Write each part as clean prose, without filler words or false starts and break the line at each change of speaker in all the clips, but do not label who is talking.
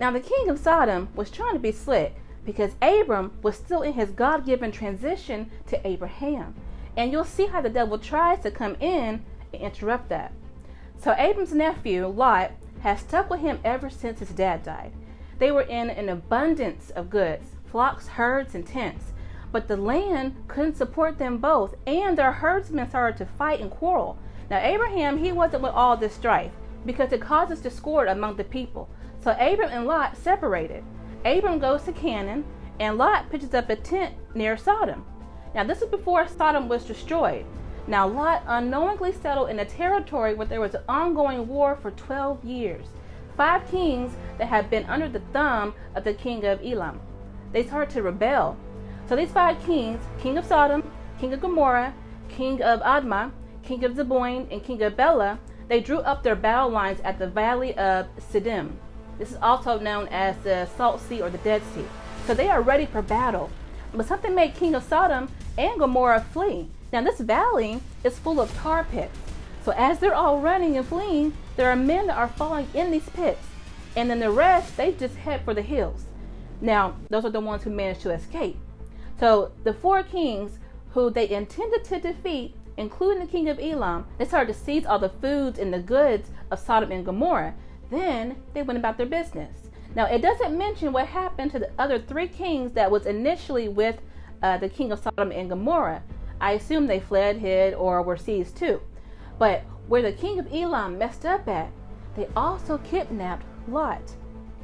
Now the king of Sodom was trying to be slick because Abram was still in his God-given transition to Abraham. And you'll see how the devil tries to come in and interrupt that. So Abram's nephew, Lot, has stuck with him ever since his dad died. They were in an abundance of goods, flocks, herds, and tents. But the land couldn't support them both, and their herdsmen started to fight and quarrel. Now Abraham, he wasn't with all this strife because it causes discord among the people. So Abram and Lot separated. Abram goes to Canaan, and Lot pitches up a tent near Sodom. Now this is before Sodom was destroyed. Now Lot unknowingly settled in a territory where there was an ongoing war for 12 years. 5 kings that had been under the thumb of the king of Elam. They started to rebel. So these 5 kings, King of Sodom, King of Gomorrah, King of Admah, King of Zeboim, and King of Bela, they drew up their battle lines at the valley of Siddim. This is also known as the Salt Sea or the Dead Sea. So they are ready for battle. But something made King of Sodom and Gomorrah flee. Now this valley is full of tar pits. So as they're all running and fleeing, there are men that are falling in these pits. And then the rest, they just head for the hills. Now, those are the ones who managed to escape. So the 4 kings who they intended to defeat, including the king of Elam, they started to seize all the foods and the goods of Sodom and Gomorrah. Then they went about their business. Now it doesn't mention what happened to the other 3 kings that was initially with the king of Sodom and Gomorrah. I assume they fled, hid, or were seized too. But where the king of Elam messed up at, they also kidnapped Lot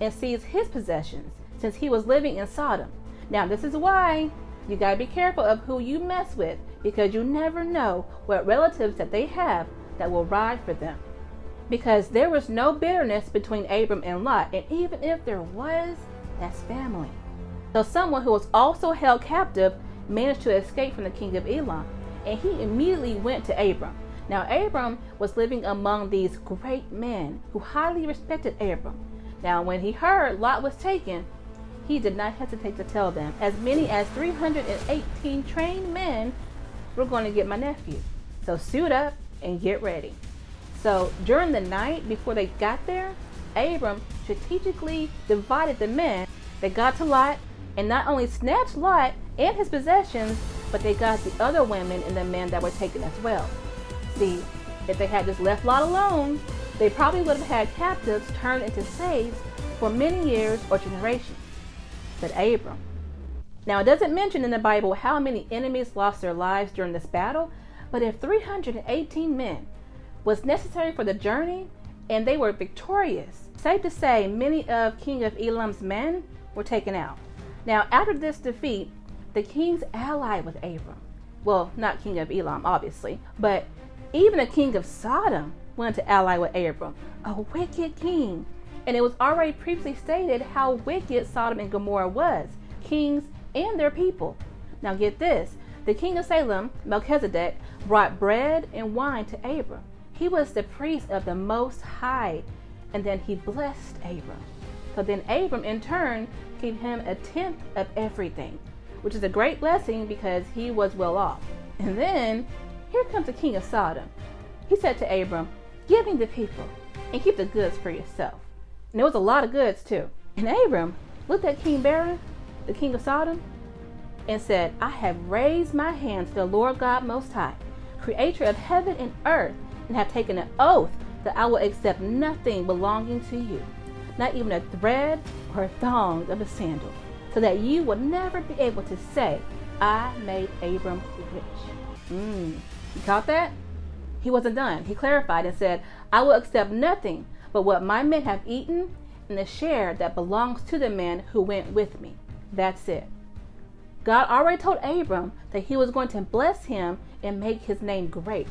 and seized his possessions since he was living in Sodom. Now this is why you gotta be careful of who you mess with, because you never know what relatives that they have that will ride for them. Because there was no bitterness between Abram and Lot, and even if there was, that's family. So someone who was also held captive managed to escape from the king of Elam, and he immediately went to Abram. Now Abram was living among these great men who highly respected Abram. Now when he heard Lot was taken, he did not hesitate to tell them, as many as 318 trained men were going to get my nephew. So suit up and get ready. So during the night before they got there, Abram strategically divided the men. They got to Lot and not only snatched Lot and his possessions, but they got the other women and the men that were taken as well. See, if they had just left Lot alone, they probably would have had captives turned into slaves for many years or generations. But Abram. Now it doesn't mention in the Bible how many enemies lost their lives during this battle, but if 318 men was necessary for the journey and they were victorious, safe to say many of King of Elam's men were taken out. Now after this defeat, the kings allied with Abram. Well, not King of Elam obviously, but even the king of Sodom wanted to ally with Abram, a wicked king. And it was already previously stated how wicked Sodom and Gomorrah was, kings and their people. Now get this, the king of Salem, Melchizedek, brought bread and wine to Abram. He was the priest of the Most High, and then he blessed Abram. So then Abram in turn gave him a tenth of everything, which is a great blessing because he was well off. And then here comes the king of Sodom. He said to Abram, give me the people and keep the goods for yourself. And there was a lot of goods too. And Abram looked at King Bera, the king of Sodom, and said, I have raised my hand to the Lord God Most High, creator of heaven and earth, and have taken an oath that I will accept nothing belonging to you, not even a thread or a thong of a sandal, so that you will never be able to say, I made Abram rich. You caught that? He wasn't done. He clarified and said, I will accept nothing but what my men have eaten and the share that belongs to the men who went with me. That's it. God already told Abram that he was going to bless him and make his name great.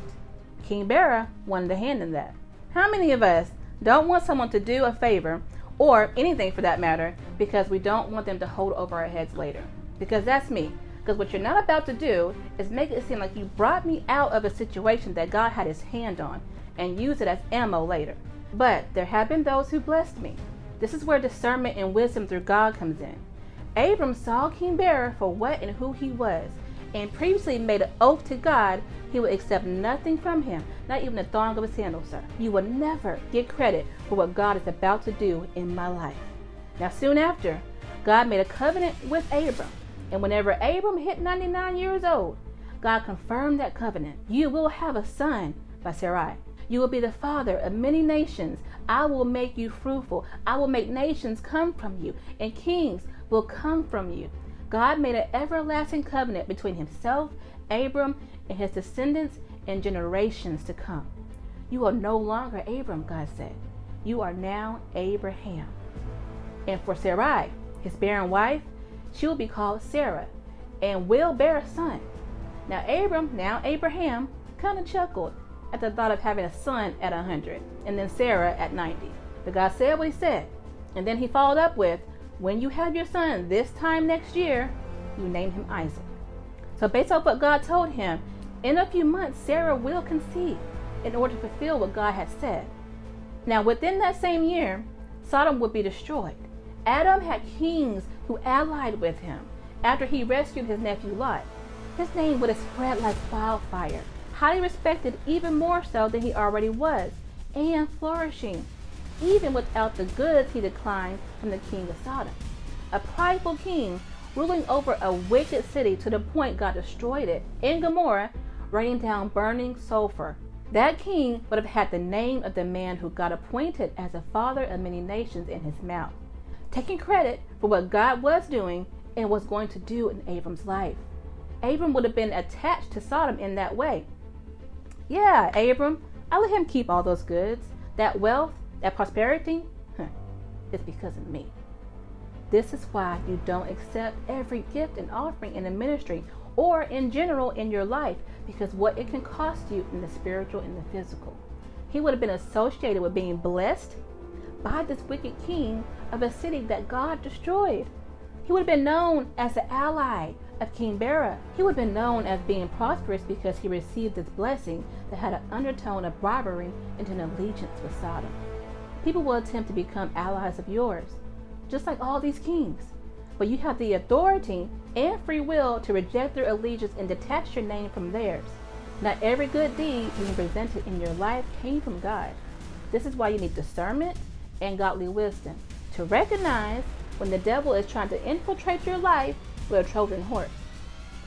King Bera wanted a hand in that. How many of us don't want someone to do a favor, or anything for that matter, because we don't want them to hold over our heads later? Because that's me. Because what you're not about to do is make it seem like you brought me out of a situation that God had his hand on and use it as ammo later. But there have been those who blessed me. This is where discernment and wisdom through God comes in. Abram saw King Bera for what and who he was, and previously made an oath to God he would accept nothing from him, not even a thong of a sandal, sir. You will never get credit for what God is about to do in my life. Now soon after, God made a covenant with Abram. And whenever Abram hit 99 years old, God confirmed that covenant. You will have a son by Sarai. You will be the father of many nations. I will make you fruitful. I will make nations come from you, and kings will come from you. God made an everlasting covenant between himself, Abram, and his descendants in generations to come. You are no longer Abram, God said. You are now Abraham. And for Sarai, his barren wife, she will be called Sarah and will bear a son. Now Abram, now Abraham, kind of chuckled at the thought of having a son at 100 and then Sarah at 90. But God said what he said. And then he followed up with, when you have your son this time next year, you name him Isaac. So based on what God told him, in a few months Sarah will conceive in order to fulfill what God had said. Now within that same year, Sodom would be destroyed. Adam had kings who allied with him after he rescued his nephew Lot. His name would have spread like wildfire, highly respected even more so than he already was, and flourishing, even without the goods he declined from the King of Sodom. A prideful king ruling over a wicked city to the point God destroyed it in Gomorrah, raining down burning sulfur. That king would have had the name of the man who God appointed as the father of many nations in his mouth, taking credit for what God was doing and was going to do in Abram's life. Abram would have been attached to Sodom in that way. Yeah, Abram, I let him keep all those goods, that wealth, that prosperity. It's because of me. This is why you don't accept every gift and offering in the ministry or in general in your life, because what it can cost you in the spiritual and the physical. He would have been associated with being blessed by this wicked king of a city that God destroyed. He would have been known as the ally of King Bera. He would have been known as being prosperous because he received this blessing that had an undertone of bribery into an allegiance with Sodom. People will attempt to become allies of yours, just like all these kings. But you have the authority and free will to reject their allegiance and detach your name from theirs. Not every good deed being presented in your life came from God. This is why you need discernment and godly wisdom to recognize when the devil is trying to infiltrate your life with a Trojan horse.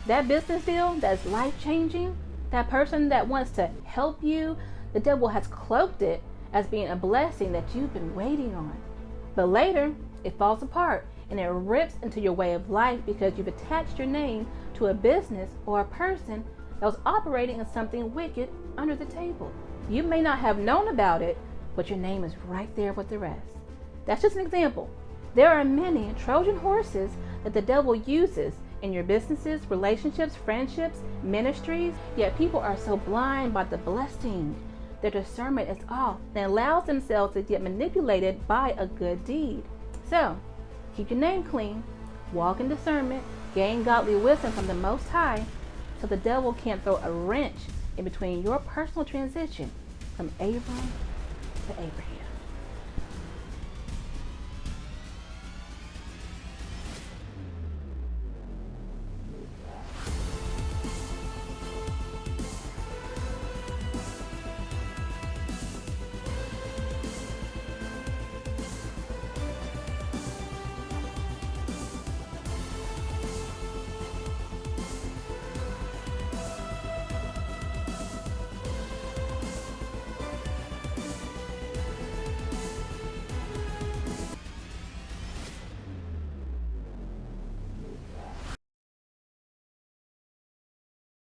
That business deal that's life-changing, that person that wants to help you, the devil has cloaked it as being a blessing that you've been waiting on. But later, it falls apart and it rips into your way of life because you've attached your name to a business or a person that was operating in something wicked under the table. You may not have known about it, but your name is right there with the rest. That's just an example. There are many Trojan horses that the devil uses in your businesses, relationships, friendships, ministries, yet people are so blind by the blessing. Their discernment is off and allows themselves to get manipulated by a good deed. So, keep your name clean, walk in discernment, gain godly wisdom from the Most High, so the devil can't throw a wrench in between your personal transition from Abram to Abraham.